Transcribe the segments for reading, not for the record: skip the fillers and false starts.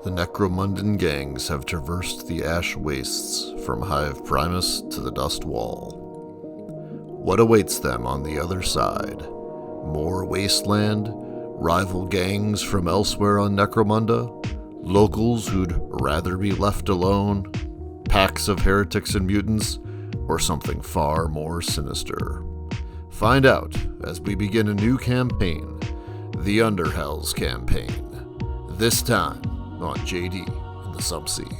The Necromundan gangs have traversed the ash wastes from Hive Primus to the Dust Wall. What awaits them on the other side? More wasteland? Rival gangs from elsewhere on Necromunda? Locals who'd rather be left alone? Packs of heretics and mutants? Or something far more sinister? Find out as we begin a new campaign, the Underhells campaign. This time on JD in the Subsea.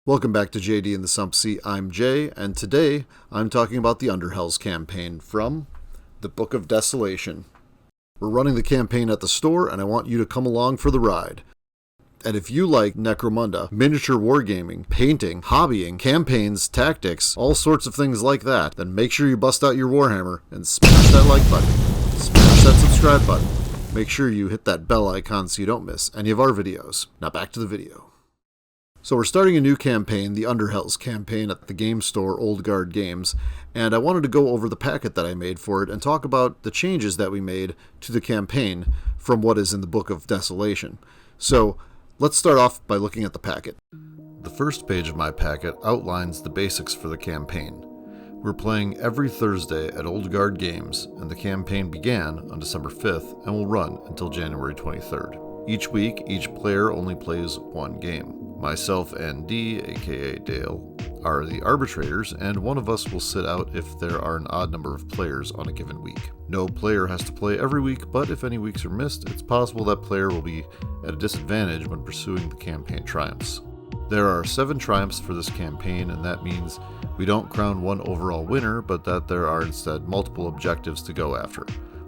Welcome back to JD in the Subsea. I'm Jay, and today I'm talking about the Underhells campaign from the Book of Desolation. We're running the campaign at the store, and I want you to come along for the ride. And if you like Necromunda, miniature wargaming, painting, hobbying, campaigns, tactics, all sorts of things like that, then make sure you bust out your Warhammer and smash that like button. Smash that subscribe button. Make sure you hit that bell icon so you don't miss any of our videos. Now back to the video. So we're starting a new campaign, the Underhells campaign at the game store Old Guard Games, and I wanted to go over the packet that I made for it and talk about the changes that we made to the campaign from what is in the Book of Desolation. So let's start off by looking at the packet. The first page of my packet outlines the basics for the campaign. We're playing every Thursday at Old Guard Games, and the campaign began on December 5th and will run until January 23rd. Each week, each player only plays one game. Myself and D, aka Dale, are the arbitrators, and one of us will sit out if there are an odd number of players on a given week. No player has to play every week, but if any weeks are missed, it's possible that player will be at a disadvantage when pursuing the campaign triumphs. There are 7 triumphs for this campaign, and that means we don't crown one overall winner, but that there are instead multiple objectives to go after.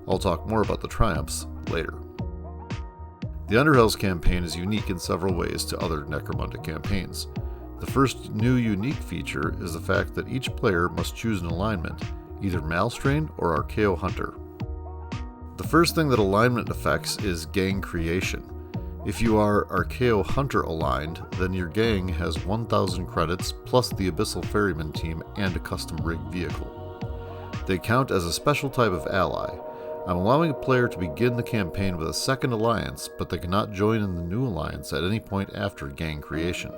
I'll talk more about the triumphs later. The Underhells campaign is unique in several ways to other Necromunda campaigns. The first new unique feature is the fact that each player must choose an alignment, either Malstrain or Archaeo Hunter. The first thing that alignment affects is gang creation. If you are Archaeo Hunter aligned, then your gang has 1,000 credits plus the Abyssal Ferryman team and a custom rigged vehicle. They count as a special type of ally. I'm allowing a player to begin the campaign with a second alliance, but they cannot join in the new alliance at any point after gang creation.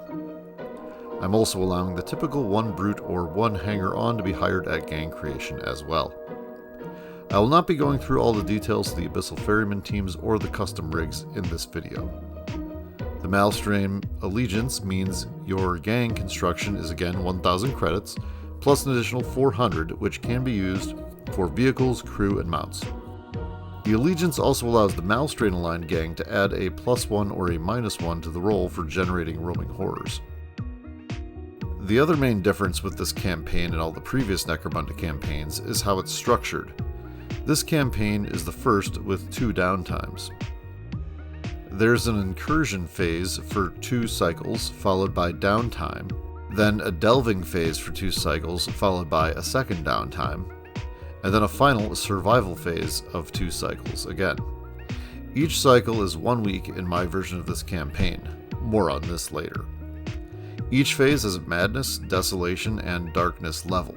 I'm also allowing the typical 1 brute or 1 hanger-on to be hired at gang creation as well. I will not be going through all the details of the Abyssal Ferryman teams or the custom rigs in this video. The Malstrain Allegiance means your gang construction is again 1,000 credits, plus an additional 400 which can be used for vehicles, crew, and mounts. The Allegiance also allows the Malstrain aligned gang to add a +1 or a -1 to the roll for generating roaming horrors. The other main difference with this campaign and all the previous Necromunda campaigns is how it's structured. This campaign is the first with 2 downtimes. There's an incursion phase for 2 cycles, followed by downtime, then a delving phase for 2 cycles, followed by a second downtime, and then a final survival phase of 2 cycles again. Each cycle is 1 week in my version of this campaign. More on this later. Each phase has a Madness, Desolation, and Darkness level.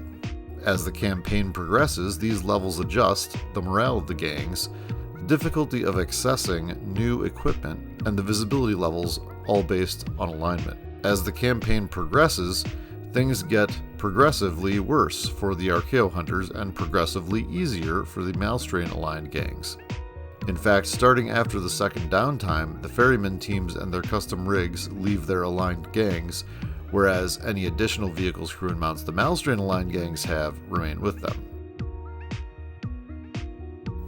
As the campaign progresses, these levels adjust the morale of the gangs, the difficulty of accessing new equipment, and the visibility levels, all based on alignment. As the campaign progresses, things get progressively worse for the Archaeo Hunters and progressively easier for the Malstrain aligned gangs. In fact, starting after the second downtime, the Ferryman teams and their custom rigs leave their aligned gangs, whereas any additional vehicles, crew, and mounts the Malstrain aligned gangs have remain with them.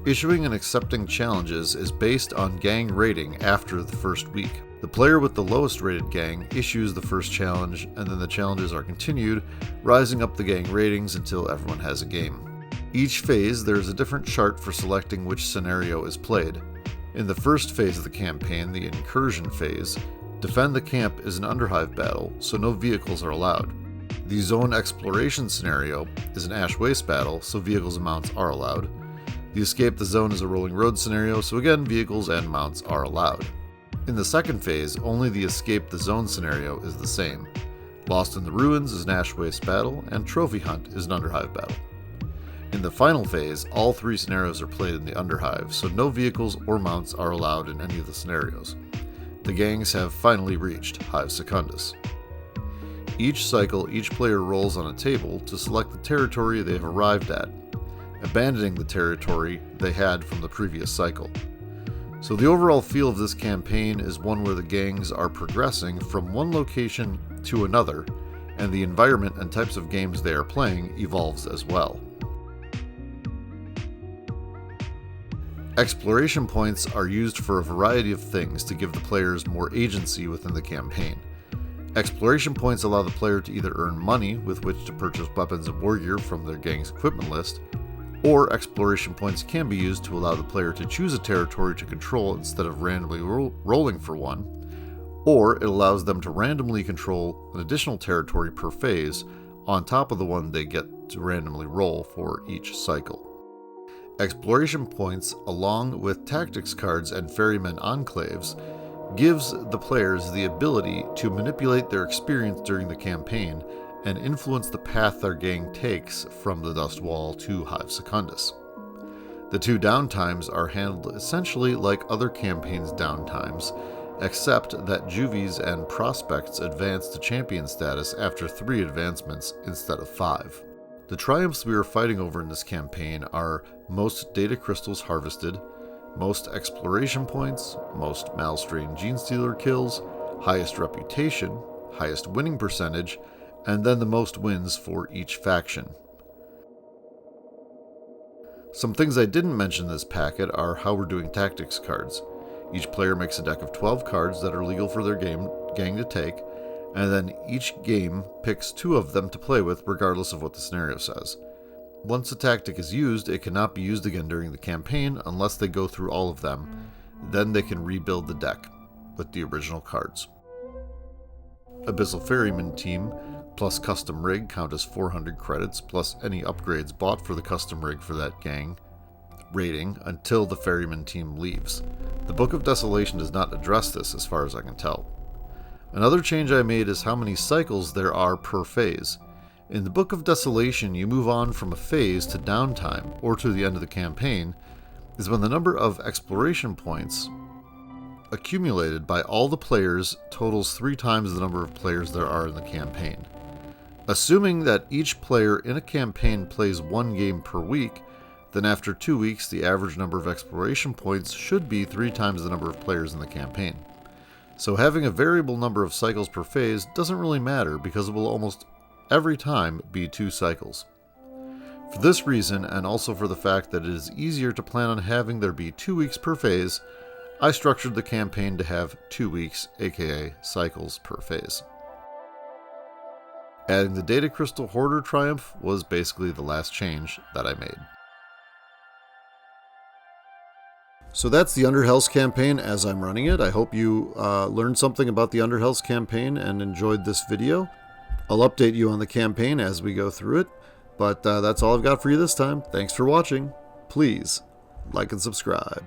Issuing and accepting challenges is based on gang rating after the first week. The player with the lowest rated gang issues the first challenge, and then the challenges are continued, rising up the gang ratings until everyone has a game. Each phase, there is a different chart for selecting which scenario is played. In the first phase of the campaign, the incursion phase, defend the camp is an underhive battle, so no vehicles are allowed. The zone exploration scenario is an ash waste battle, so vehicles and mounts are allowed. The escape the zone is a rolling road scenario, so again vehicles and mounts are allowed. In the second phase, only the escape the zone scenario is the same. Lost in the Ruins is an Ash Waste battle, and Trophy Hunt is an Underhive battle. In the final phase, all 3 scenarios are played in the Underhive, so no vehicles or mounts are allowed in any of the scenarios. The gangs have finally reached Hive Secundus. Each cycle, each player rolls on a table to select the territory they have arrived at, abandoning the territory they had from the previous cycle. So the overall feel of this campaign is one where the gangs are progressing from one location to another, and the environment and types of games they are playing evolves as well. Exploration points are used for a variety of things to give the players more agency within the campaign. Exploration points allow the player to either earn money with which to purchase weapons and war gear from their gang's equipment list, or exploration points can be used to allow the player to choose a territory to control instead of randomly rolling for one, or it allows them to randomly control an additional territory per phase on top of the one they get to randomly roll for each cycle. Exploration points, along with tactics cards and ferryman enclaves, gives the players the ability to manipulate their experience during the campaign and influence the path their gang takes from the Dust Wall to Hive Secundus. The 2 downtimes are handled essentially like other campaigns' downtimes, except that Juvies and Prospects advance to champion status after 3 advancements instead of 5. The triumphs we are fighting over in this campaign are most data crystals harvested, most exploration points, most Malstrain Genestealer kills, highest reputation, highest winning percentage, and then the most wins for each faction. Some things I didn't mention in this packet are how we're doing tactics cards. Each player makes a deck of 12 cards that are legal for their gang to take, and then each game picks 2 of them to play with regardless of what the scenario says. Once a tactic is used, it cannot be used again during the campaign unless they go through all of them. Then they can rebuild the deck with the original cards. Abyssal Ferryman team plus custom rig count as 400 credits plus any upgrades bought for the custom rig for that gang rating until the Ferryman team leaves. The Book of Desolation does not address this as far as I can tell. Another change I made is how many cycles there are per phase. In the Book of Desolation, you move on from a phase to downtime, or to the end of the campaign, is when the number of exploration points accumulated by all the players totals 3 times the number of players there are in the campaign. Assuming that each player in a campaign plays 1 game per week, then after 2 weeks the average number of exploration points should be 3 times the number of players in the campaign. So having a variable number of cycles per phase doesn't really matter because it will almost every time be 2 cycles. For this reason, and also for the fact that it is easier to plan on having there be 2 weeks per phase, I structured the campaign to have 2 weeks, aka cycles per phase. Adding the Data Crystal Hoarder Triumph was basically the last change that I made. So that's the Underhells campaign as I'm running it. I hope you learned something about the Underhells campaign and enjoyed this video. I'll update you on the campaign as we go through it, but that's all I've got for you this time. Thanks for watching. Please like and subscribe.